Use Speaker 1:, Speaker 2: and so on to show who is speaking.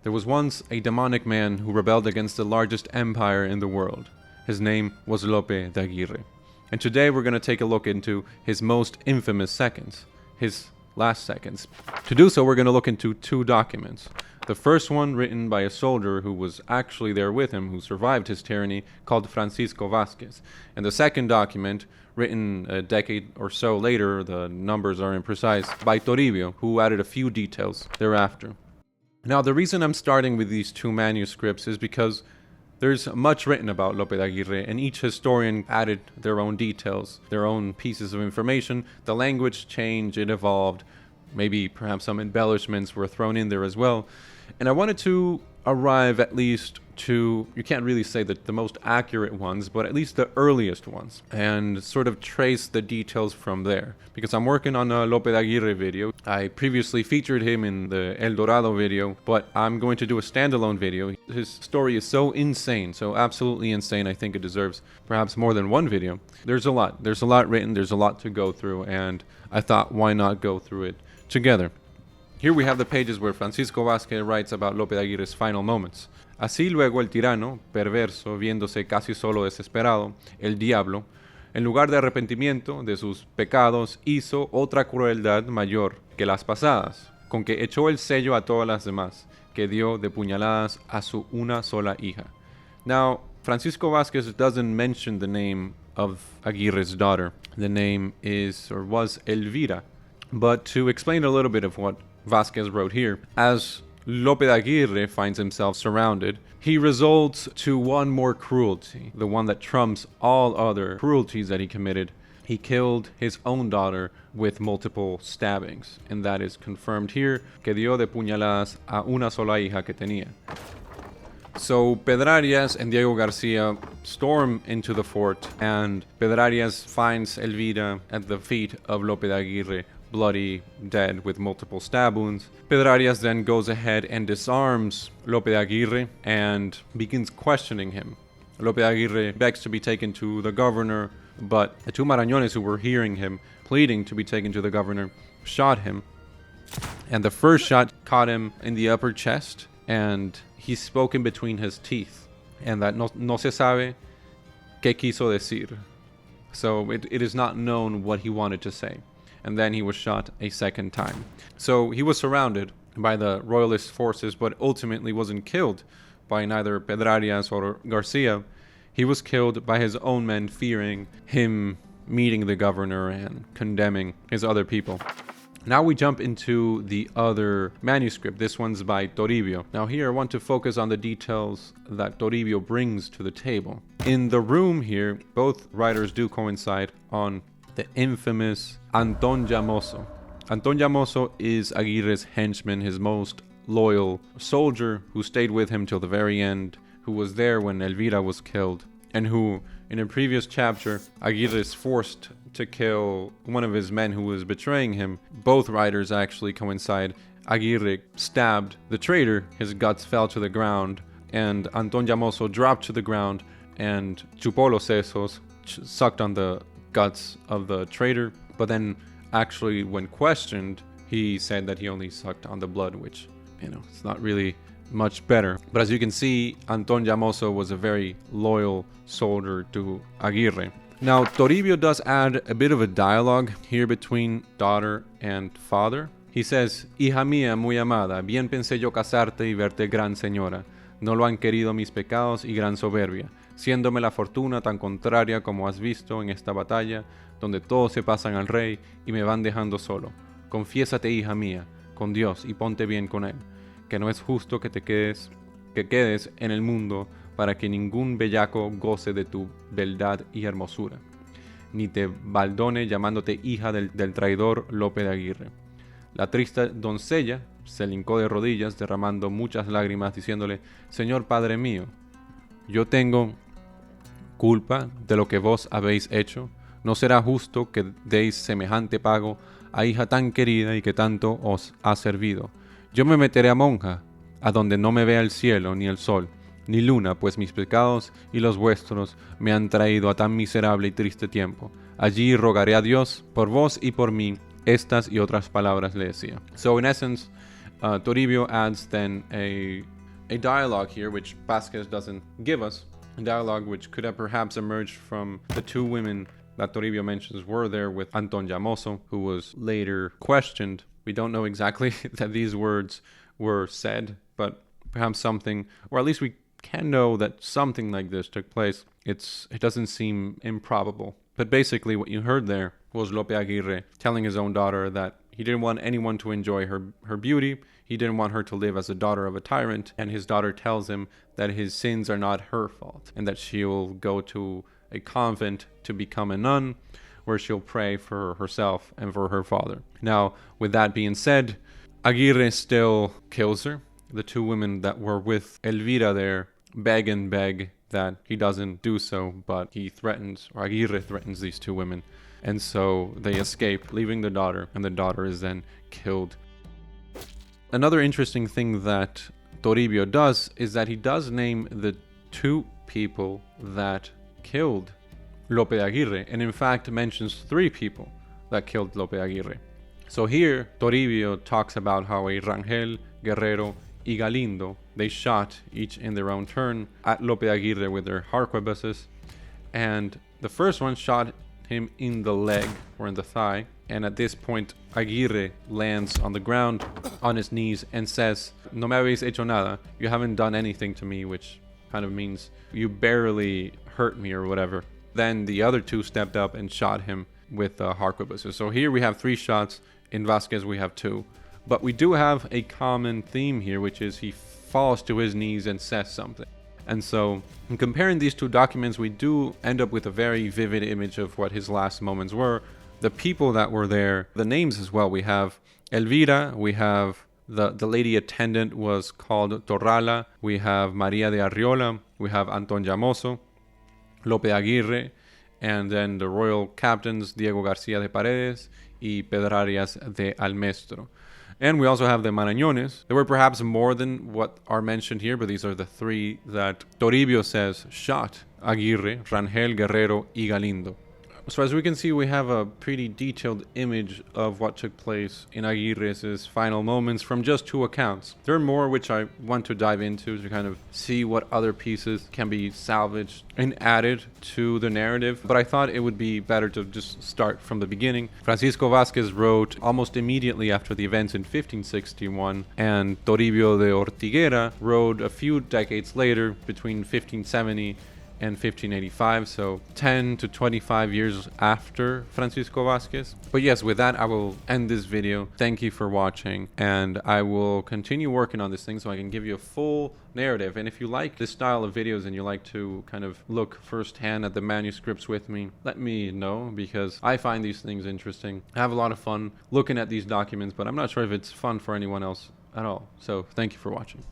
Speaker 1: There was once a demonic man who rebelled against the largest empire in the world. His name was Lope de Aguirre. And today we're going to take a look into his most infamous seconds, his last seconds. To do so, we're going to look into two documents. The first one written by a soldier who was actually there with him, who survived his tyranny, called Francisco Vázquez. And the second document, written a decade or so later, the numbers are imprecise, by Toribio, who added a few details thereafter. Now, the reason I'm starting with these two manuscripts is because there's much written about Lope de Aguirre, and each historian added their own details, their own pieces of information. The language changed, it evolved, maybe perhaps some embellishments were thrown in there as well. And I wanted to arrive at least to, you can't really say that the most accurate ones, but at least the earliest ones, and sort of trace the details from there. Because I'm working on a Lope de Aguirre video. I previously featured him in the El Dorado video, but I'm going to do a standalone video. His story is so insane, so absolutely insane, I think it deserves perhaps more than one video. There's a lot written, there's a lot to go through, and I thought, why not go through it together? Here we have the pages where Francisco Vázquez writes about Lope de Aguirre's final moments. Así luego el tirano, perverso, viéndose casi solo desesperado, el diablo, en lugar de arrepentimiento de sus pecados, hizo otra crueldad mayor que las pasadas, con que echó el sello a todas las demás, que dio de puñaladas a su una sola hija. Now, Francisco Vázquez doesn't mention the name of Aguirre's daughter. The name is, or was, Elvira. But to explain a little bit of what Vázquez wrote here, as Lope de Aguirre finds himself surrounded, he resorts to one more cruelty, the one that trumps all other cruelties that he committed. He killed his own daughter with multiple stabbings, and that is confirmed here, que dio de puñaladas a una sola hija que tenía. So Pedrarias and Diego Garcia storm into the fort, and Pedrarias finds Elvira at the feet of Lope de Aguirre, bloody, dead, with multiple stab wounds. Pedrarias then goes ahead and disarms Lope de Aguirre and begins questioning him. Lope de Aguirre begs to be taken to the governor, but the two marañones who were hearing him pleading to be taken to the governor shot him. And the first shot caught him in the upper chest, and he spoke in between his teeth, and that no se sabe qué quiso decir. So it is not known what he wanted to say. And then he was shot a second time. So he was surrounded by the royalist forces, but ultimately wasn't killed by neither Pedrarias or Garcia. He was killed by his own men, fearing him meeting the governor and condemning his other people. Now we jump into the other manuscript. This one's by Toribio. Now here I want to focus on the details that Toribio brings to the table. In the room here, both writers do coincide on the infamous Antón Llamoso. Antón Llamoso is Aguirre's henchman, his most loyal soldier, who stayed with him till the very end, who was there when Elvira was killed, and who, in a previous chapter, Aguirre is forced to kill one of his men who was betraying him. Both writers actually coincide. Aguirre stabbed the traitor, his guts fell to the ground, and Antón Llamoso dropped to the ground and chupó los sesos, sucked on the guts of the traitor, but then actually when questioned he said that he only sucked on the blood, which, it's not really much better. But as you can see, Antón Llamoso was a very loyal soldier to Aguirre. Now Toribio does add a bit of a dialogue here between daughter and father. He says, hija mía muy amada, bien pensé yo casarte y verte gran señora. No lo han querido mis pecados y gran soberbia, siéndome la fortuna tan contraria como has visto en esta batalla, donde todos se pasan al rey y me van dejando solo. Confiésate, hija mía, con Dios y ponte bien con él, que no es justo que quedes en el mundo para que ningún bellaco goce de tu beldad y hermosura, ni te baldone llamándote hija del traidor Lope de Aguirre. La triste doncella se le hincó de rodillas, derramando muchas lágrimas, diciéndole, Señor Padre mío, yo tengo culpa de lo que vos habéis hecho. No será justo que deis semejante pago a hija tan querida y que tanto os ha servido. Yo me meteré a monja, a donde no me vea el cielo, ni el sol, ni luna, pues mis pecados y los vuestros me han traído a tan miserable y triste tiempo. Allí rogaré a Dios por vos y por mí. Estas y otras palabras le decía. So in essence, Toribio adds then a a dialogue here, which Vázquez doesn't give us. A dialogue which could have perhaps emerged from the two women that Toribio mentions were there with Anton Llamoso, who was later questioned. We don't know exactly that these words were said, but perhaps something, or at least we can know that something like this took place. It doesn't seem improbable. But basically what you heard there was Lope Aguirre telling his own daughter that he didn't want anyone to enjoy her beauty. He didn't want her to live as a daughter of a tyrant. And his daughter tells him that his sins are not her fault and that she will go to a convent to become a nun where she'll pray for herself and for her father. Now, with that being said, Aguirre still kills her. The two women that were with Elvira there beg and beg that he doesn't do so, but he threatens, or Aguirre threatens these two women. And so they escape, leaving the daughter, and the daughter is then killed. Another interesting thing that Toribio does is that he does name the two people that killed Lope de Aguirre, and in fact mentions three people that killed Lope de Aguirre. So here, Toribio talks about how a Rangel, Guerrero, y Galindo, they shot, each in their own turn, at Lope de Aguirre with their arquebuses, and the first one shot him in the leg, or in the thigh, and at this point Aguirre lands on the ground, on his knees, and says, "No me habéis hecho nada, you haven't done anything to me," which kind of means, you barely hurt me, or whatever. Then the other two stepped up and shot him with the arquebuses. So here we have 3 shots, in Vázquez we have 2. But we do have a common theme here, which is he falls to his knees and says something. And so, in comparing these 2 documents, we do end up with a very vivid image of what his last moments were. The people that were there, the names as well. We have Elvira, we have the lady attendant was called Torrala, we have Maria de Arriola, we have Anton Llamoso, Lope Aguirre, and then the royal captains Diego García de Paredes y Pedrarias de Almestro. And we also have the marañones. There were perhaps more than what are mentioned here, but these are the 3 that Toribio says shot Aguirre, Rangel, Guerrero, y Galindo. So as we can see, we have a pretty detailed image of what took place in Aguirre's final moments from just 2 accounts. There are more which I want to dive into to kind of see what other pieces can be salvaged and added to the narrative, but I thought it would be better to just start from the beginning. Francisco Vázquez wrote almost immediately after the events in 1561, and Toribio de Ortiguera wrote a few decades later, between 1570 and 1585, so 10 to 25 years after Francisco Vázquez. But yes, with that I will end this video. Thank you for watching, and I will continue working on this thing so I can give you a full narrative. And if you like this style of videos and you like to kind of look firsthand at the manuscripts with me, let me know, because I find these things interesting. I have a lot of fun looking at these documents, but I'm not sure if it's fun for anyone else at all. So thank you for watching.